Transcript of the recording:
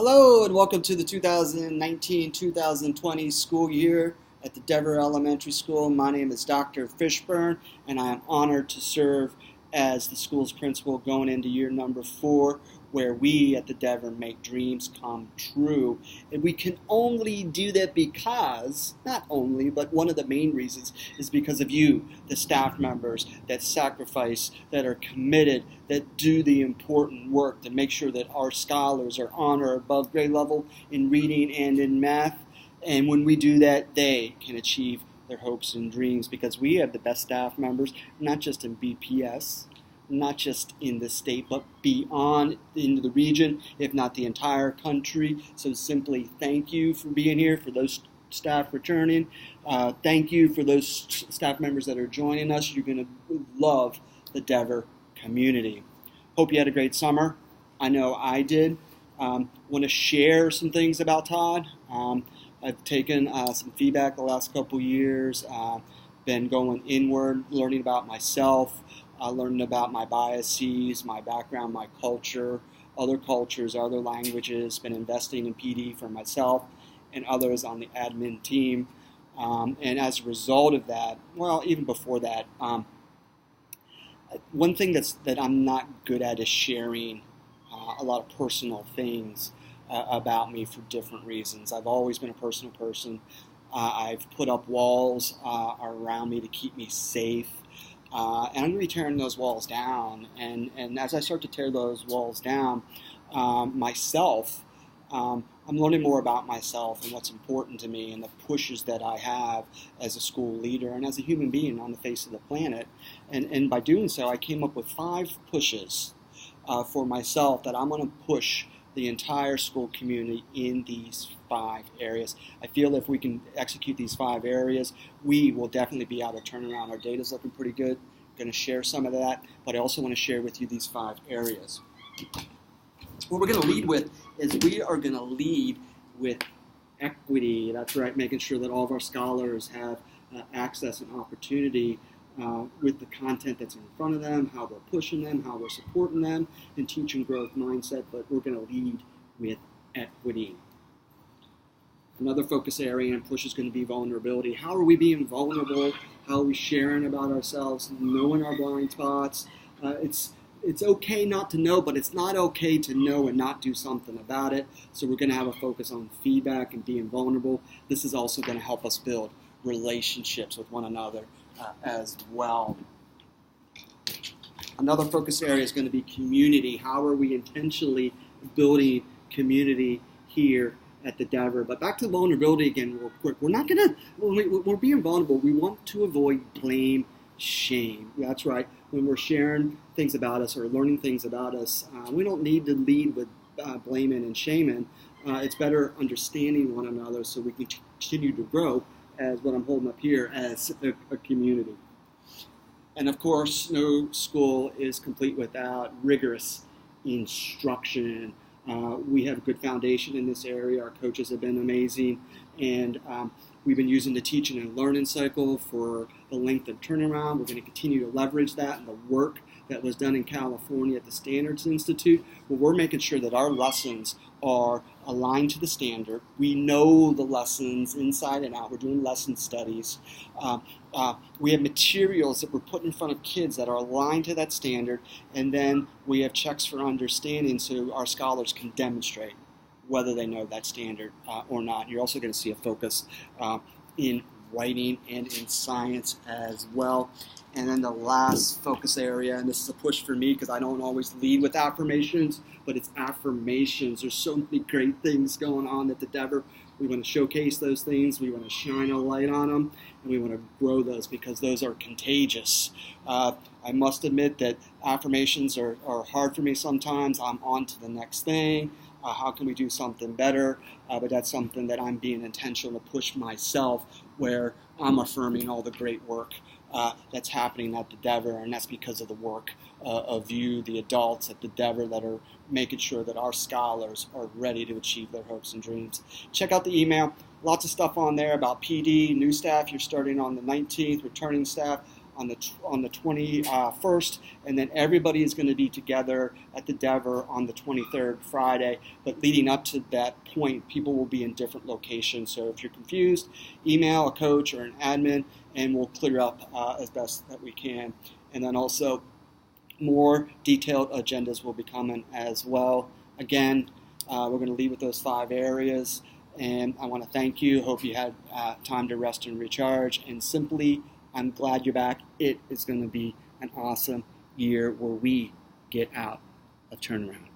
Hello and welcome to the 2019-2020 school year at the Dever Elementary School. My name is Dr. Fishburn and I am honored to serve as the school's principal going into year number 4, where we at the Dever make dreams come true. And we can only do that because, not only, but one of the main reasons is because of you, the staff members that sacrifice, that are committed, that do the important work to make sure that our scholars are on or above grade level in reading and in math. And when we do that, they can achieve their hopes and dreams because we have the best staff members, not just in BPS, not just in the state, but beyond into the region, if not the entire country. So simply thank you for being here, for those staff returning. Thank you for those staff members that are joining us. You're going to love the Dever community. Hope you had a great summer. I know I did. Want to share some things about Todd. I've taken some feedback the last couple years, been going inward, learning about myself, learning about my biases, my background, my culture, other cultures, other languages, been investing in PD for myself and others on the admin team. And as a result of that, well, even before that, one thing that I'm not good at is sharing a lot of personal things about me for different reasons. I've always been a personal person. I've put up walls around me to keep me safe. And I'm going to be tearing those walls down. And as I start to tear those walls down, myself, I'm learning more about myself and what's important to me and the pushes that I have as a school leader and as a human being on the face of the planet. And by doing so, I came up with 5 pushes for myself that I'm going to push the entire school community in these 5 areas. I feel if we can execute these 5 areas, we will definitely be able to turn around. Our data's looking pretty good. I'm going to share some of that, but I also want to share with you these 5 areas. What we're going to lead with is we are going to lead with equity. That's right, making sure that all of our scholars have access and opportunity with the content that's in front of them, how we're pushing them, how we're supporting them, and teaching growth mindset, but we're going to lead with equity. Another focus area and push is going to be vulnerability. How are we being vulnerable? How are we sharing about ourselves, knowing our blind spots? It's okay not to know, but it's not okay to know and not do something about it. So we're going to have a focus on feedback and being vulnerable. This is also going to help us build relationships with one another as well. Another focus area is going to be community. How are we intentionally building community here at the Dever? But back to vulnerability again real quick. We're not going to, when we're being vulnerable, we want to avoid blame, shame. That's right. When we're sharing things about us or learning things about us, we don't need to lead with blaming and shaming. It's better understanding one another so we can continue to grow as what I'm holding up here as a community. And of course, no school is complete without rigorous instruction. We have a good foundation in this area. Our coaches have been amazing, and we've been using the teaching and learning cycle for the length of turnaround. We're going to continue to leverage that and the work that was done in California at the Standards Institute, where we're making sure that our lessons are aligned to the standard. We know the lessons inside and out. We're doing lesson studies. We have materials that we're putting in front of kids that are aligned to that standard, and then we have checks for understanding so our scholars can demonstrate whether they know that standard or not. You're also going to see a focus in writing and in science as well. And then the last focus area, and this is a push for me because I don't always lead with affirmations, but it's affirmations. There's so many great things going on at the Dever. We want to showcase those things. We want to shine a light on them, and we want to grow those because those are contagious. I must admit that affirmations are hard for me sometimes. I'm on to the next thing. How can we do something better? But that's something that I'm being intentional to push myself, where I'm affirming all the great work that's happening at the Dever, and that's because of the work of you, the adults at the Dever, that are making sure that our scholars are ready to achieve their hopes and dreams. Check out the email. Lots of stuff on there about PD, new staff. You're starting on the 19th, returning staff on the 21st, and then everybody is going to be together at the Dever on the 23rd, Friday. But leading up to that point, people will be in different locations. So if you're confused, email a coach or an admin, and we'll clear up as best that we can. And then also, more detailed agendas will be coming as well. Again, we're going to leave with those 5 areas. And I want to thank you. Hope you had time to rest and recharge. And simply, I'm glad you're back. It is going to be an awesome year where we get out of turnaround.